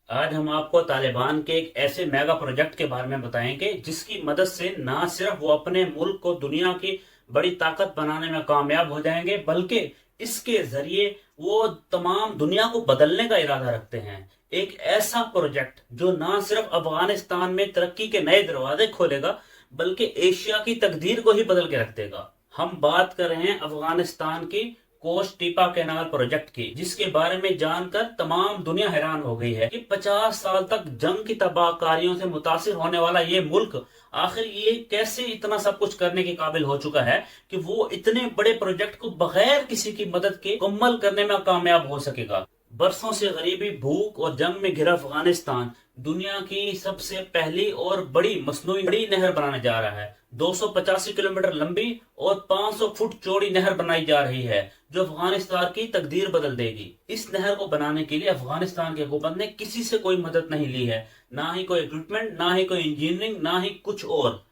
आज हम आपको तालिबान के एक ऐसे मेगा प्रोजेक्ट के बारे में बताएंगे जिसकी मदद से ना सिर्फ वो अपने मुल्क को दुनिया की बड़ी ताकत बनाने में कामयाब हो जाएंगे, बल्कि इसके जरिए वो तमाम दुनिया को बदलने का इरादा रखते हैं। एक ऐसा प्रोजेक्ट जो ना सिर्फ अफगानिस्तान में तरक्की के नए दरवाजे खोलेगा, बल्कि एशिया की तकदीर को ही बदल के रख देगा। हम बात कर रहे हैं अफगानिस्तान की कोस्ट टीपा कैनाल प्रोजेक्ट की, जिसके बारे में जानकर तमाम दुनिया हैरान हो गई है कि 50 साल तक जंग की तबाहकारियों से मुतासिर होने वाला ये मुल्क आखिर ये कैसे इतना सब कुछ करने के काबिल हो चुका है कि वो इतने बड़े प्रोजेक्ट को बगैर किसी की मदद के मुकम्मल करने में कामयाब हो सकेगा। बरसों से गरीबी, भूख और जंग में घिरा अफगानिस्तान दुनिया की सबसे पहली और बड़ी मसनूई बड़ी नहर बनाने जा रहा है। 285 किलोमीटर लंबी और 500 फुट चौड़ी नहर बनाई जा रही है, जो अफगानिस्तान की तकदीर बदल देगी। इस नहर को बनाने के लिए अफगानिस्तान के हुकूमत ने किसी से कोई मदद नहीं ली है, ना ही कोई इक्विपमेंट, ना ही कोई इंजीनियरिंग, ना ही कुछ और।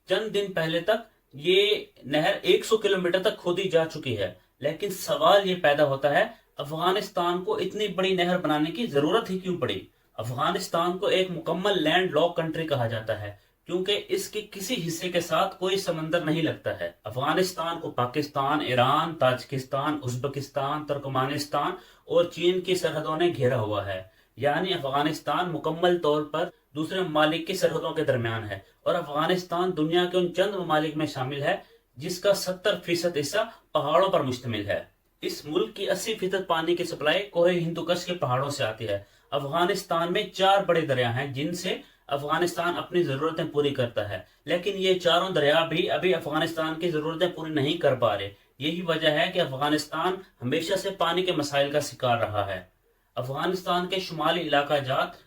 चंद दिन पहले तक ये नहर 100 किलोमीटर तक खोदी जा चुकी है, लेकिन सवाल ये पैदा होता है, अफगानिस्तान को इतनी बड़ी नहर बनाने की जरूरत ही क्यों पड़ी? अफगानिस्तान को एक मुकम्मल लैंड लॉक कंट्री कहा जाता है, क्योंकि इसके किसी हिस्से के साथ कोई समंदर नहीं लगता है। अफगानिस्तान को Pakistan, Iran, Tajikistan, Uzbekistan, Turkmenistan और चीन की सरहदों ने घेरा हुआ है। यानी अफगानिस्तान मुकम्मल तौर पर दूसरे ममालिक की सरहदों के दरमियान है, और अफगानिस्तान दुनिया के उन चंद ममालिक में शामिल है जिसका 70% हिस्सा पहाड़ों पर मुश्तमिल है। इस मुल्क की 80% पानी की सप्लाई कोहे हिंदुकुश के पहाड़ों से आती है। अफगानिस्तान में 4 बड़े दरिया हैं जिनसे अफगानिस्तान अपनी जरूरतें पूरी करता है, लेकिन ये चारों दरिया भी अभी अफगानिस्तान की जरूरतें पूरी नहीं कर पा रहे। यही वजह है कि अफगानिस्तान हमेशा से पानी के मसाइल का शिकार रहा है। अफगानिस्तान के शुमाली इलाका जात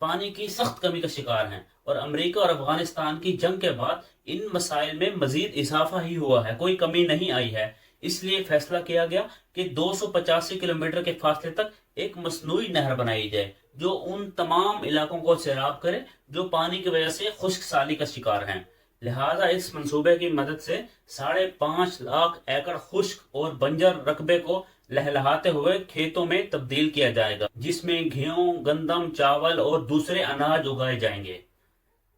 पानी की सख्त कमी का शिकार हैं, और अमेरिका और अफगानिस्तान की जंग के बाद इन मसाइल में मजीद इजाफा ही हुआ है, कोई कमी नहीं आई है। इसलिए फैसला किया गया कि 285 किलोमीटर के फासले तक एक मसनूई नहर बनाई जाए, जो उन तमाम इलाकों को सैराब करे जो पानी की वजह से खुश्क साली का शिकार हैं। लिहाजा इस मंसूबे की मदद से 5.5 लाख एकड़ खुश्क और बंजर रकबे को लहलहाते हुए खेतों में तब्दील किया जाएगा, जिसमें गेहूं, गंदम, चावल और दूसरे अनाज उगाए जाएंगे।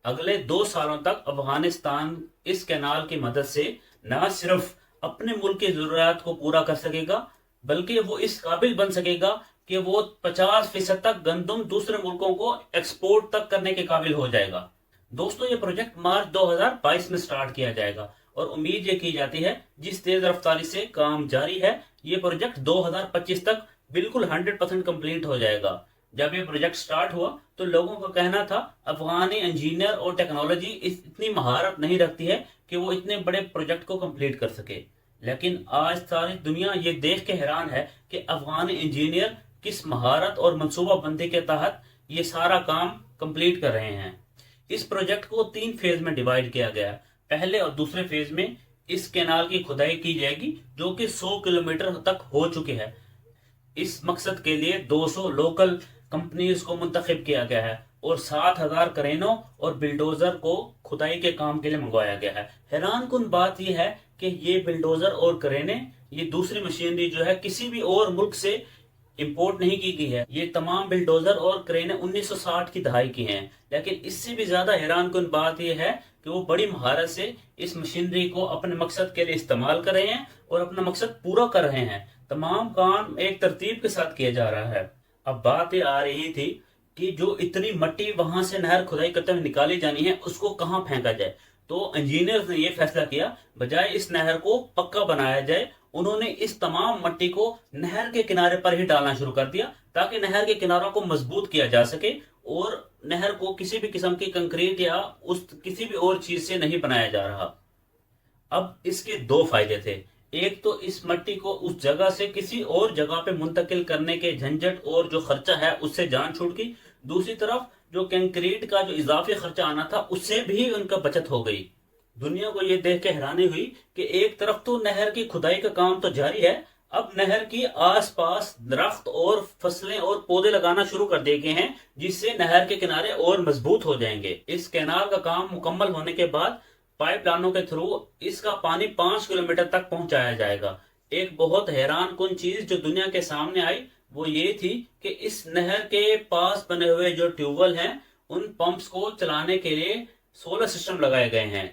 अगले 2 सालों तक अफगानिस्तान इस कैनाल की मदद से न सिर्फ अपने मुल्क की जरूरत को पूरा कर सकेगा, बल्कि वो इस काबिल बन सकेगा कि वो 50% तक गंदम दूसरे मुल्कों को एक्सपोर्ट तक करने के काबिल हो जाएगा। दोस्तों, ये प्रोजेक्ट मार्च 2022 में स्टार्ट किया जाएगा, और उम्मीद ये की जाती है जिस तेज रफ्तारी से काम जारी है, ये प्रोजेक्ट 2025 तक बिल्कुल 100% कंप्लीट हो जाएगा। जब ये प्रोजेक्ट स्टार्ट हुआ तो लोगों का कहना था अफगानी इंजीनियर और टेक्नोलॉजी इतनी महारत नहीं रखती है कि वो इतने बड़े प्रोजेक्ट को कंप्लीट कर सके। लेकिन आज सारी दुनिया ये देख के हैरान है कि अफगानी इंजीनियर किस महारत और मंसूबाबंदी के तहत ये सारा काम कंप्लीट कर रहे हैं। इस प्रोजेक्ट को 3 फेज में डिवाइड किया गया। पहले और दूसरे फेज में इस कैनाल की खुदाई की जाएगी, जो कि 100 किलोमीटर तक हो चुकी है। इस मकसद के लिए 200 लोकल कंपनीज को मुंतखब किया गया है, और 7,000 क्रेनों और बिल्डोजर को खुदाई के काम के लिए मंगवाया गया है। हैरान कुन बात यह है कि ये बिल्डोजर और क्रेनें, ये दूसरी मशीनरी जो है, किसी भी और मुल्क से इंपोर्ट नहीं की गई है। ये तमाम बिल्डोजर और क्रेनें 1960 की दहाई की हैं। लेकिन इससे भी ज्यादा हैरान कुन बात यह है कि वो बड़ी महारत से इस मशीनरी को अपने मकसद के लिए इस्तेमाल कर रहे हैं और अपना मकसद पूरा कर रहे हैं। तमाम काम एक तरतीब के साथ किया जा रहा है। अब बात ये आ रही थी कि जो इतनी मट्टी वहां से नहर खुदाई करते हुए निकाली जानी है, उसको कहाँ फेंका जाए। तो इंजीनियर्स ने यह फैसला किया, बजाय इस नहर को पक्का बनाया जाए, उन्होंने इस तमाम मट्टी को नहर के किनारे पर ही डालना शुरू कर दिया, ताकि नहर के किनारों को मजबूत किया जा सके और नहर को किसी भी किस्म की कंक्रीट या उस किसी भी और चीज से नहीं बनाया जा रहा। अब इसके 2 फायदे थे। एक तो इस मट्टी को उस जगह से किसी और जगह पे मुंतकिल करने के झंझट और जो खर्चा है उससे जान छूट गई। दूसरी तरफ जो कंक्रीट का जो इजाफी खर्चा आना था, उससे भी उनका बचत हो गई। दुनिया को यह देख के हैरानी हुई कि एक तरफ तो नहर की खुदाई का काम तो जारी है, अब नहर की आसपास दरख्त और फसलें और पौधे लगाना शुरू कर दिए गए हैं, जिससे नहर के किनारे और मजबूत हो जाएंगे। इस कैनाल का काम मुकम्मल होने के बाद पाइप लाइनों के थ्रू इसका पानी 5 किलोमीटर तक पहुंचाया जाएगा। एक बहुत हैरान कुन चीज जो दुनिया के सामने आई, وہ یہ تھی کہ اس نہر کے پاس بنے ہوئے جو ٹیوب ویل ہیں ان پمپس کو چلانے کے لیے سولر سسٹم لگائے گئے ہیں.